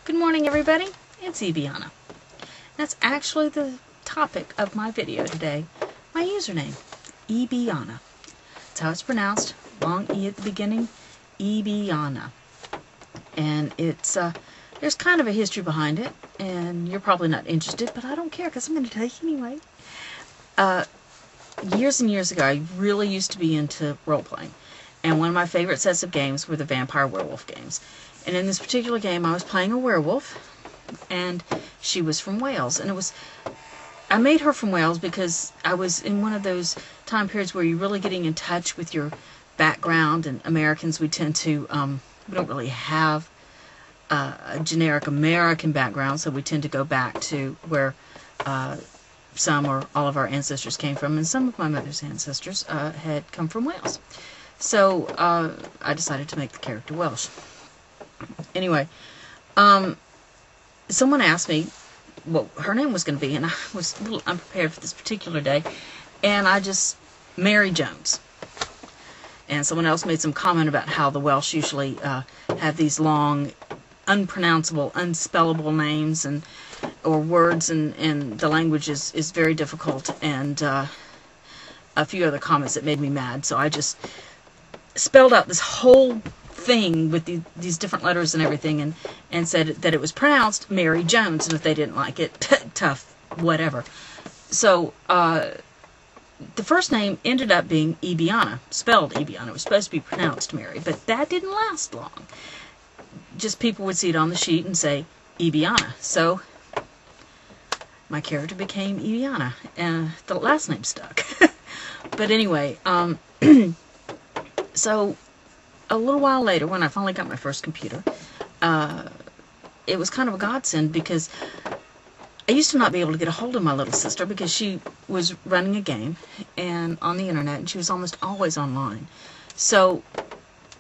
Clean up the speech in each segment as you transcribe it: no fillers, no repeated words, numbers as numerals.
Good morning, everybody. It's Ibiana. That's actually the topic of my video today. My username, Ibiana. That's how it's pronounced. Long E at the beginning, Ibiana. And it's there's kind of a history behind it, and you're probably not interested, but I don't care because I'm going to tell you anyway. Years and years ago, I really used to be into role-playing. And one of my favorite sets of games were the vampire werewolf games. And in this particular game, I was playing a werewolf, and she was from Wales. And I made her from Wales because I was in one of those time periods where you're really getting in touch with your background. And Americans, we tend to, we don't really have a generic American background, so we tend to go back to where some or all of our ancestors came from. And some of my mother's ancestors had come from Wales. So I decided to make the character Welsh. Anyway, someone asked me what her name was going to be, and I was a little unprepared for this particular day, and I just, Mary Jones. And someone else made some comment about how the Welsh usually have these long, unpronounceable, unspellable names and or words, and the language is very difficult, and a few other comments that made me mad. So I just spelled out this whole thing with these different letters and everything, and said that it was pronounced Mary Jones, and if they didn't like it, tough, whatever. So the first name ended up being Ibiana, spelled Ibiana. It was supposed to be pronounced Mary, but that didn't last long. Just people would see it on the sheet and say Ibiana. So my character became Ibiana, and the last name stuck. But anyway, so a little while later, when I finally got my first computer, it was kind of a godsend because I used to not be able to get a hold of my little sister because she was running a game and on the internet, and she was almost always online. So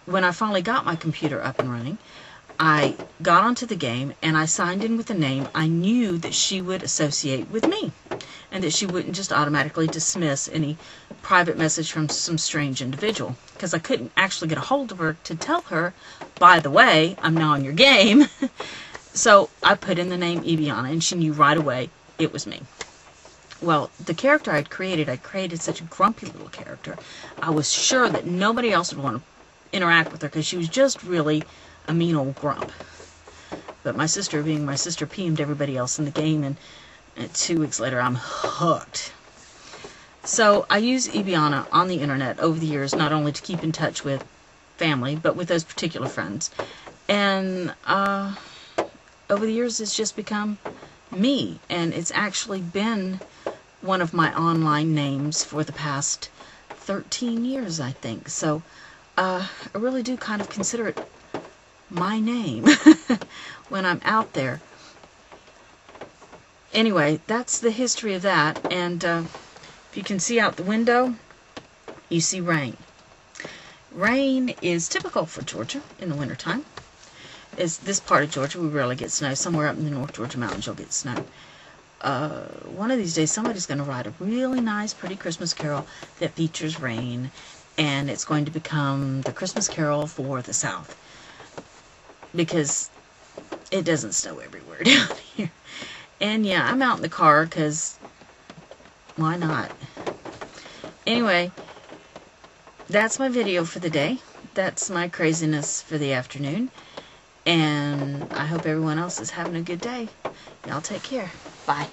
when I finally got my computer up and running, I got onto the game and I signed in with a name I knew that she would associate with me, and that she wouldn't just automatically dismiss any private message from some strange individual, because I couldn't actually get a hold of her to tell her, by the way, I'm now in your game. So I put in the name Ibiana, and she knew right away it was me. Well, the character I created such a grumpy little character. I was sure that nobody else would want to interact with her because she was just really a mean old grump. But my sister, being my sister, PM'd everybody else in the game, and 2 weeks later I'm hooked. So I use Ibiana on the internet over the years, not only to keep in touch with family, but with those particular friends. And over the years it's just become me, and it's actually been one of my online names for the past 13 years, I think. So I really do kind of consider it my name when I'm out there. Anyway, that's the history of that, and if you can see out the window, you see rain. Rain is typical for Georgia in the wintertime. It's this part of Georgia, we rarely get snow. Somewhere up in the North Georgia mountains, you'll get snow. One of these days, somebody's going to write a really nice, pretty Christmas carol that features rain, and it's going to become the Christmas carol for the South, because it doesn't snow everywhere down here. And yeah, I'm out in the car because why not? Anyway, that's my video for the day. That's my craziness for the afternoon. And I hope everyone else is having a good day. Y'all take care. Bye.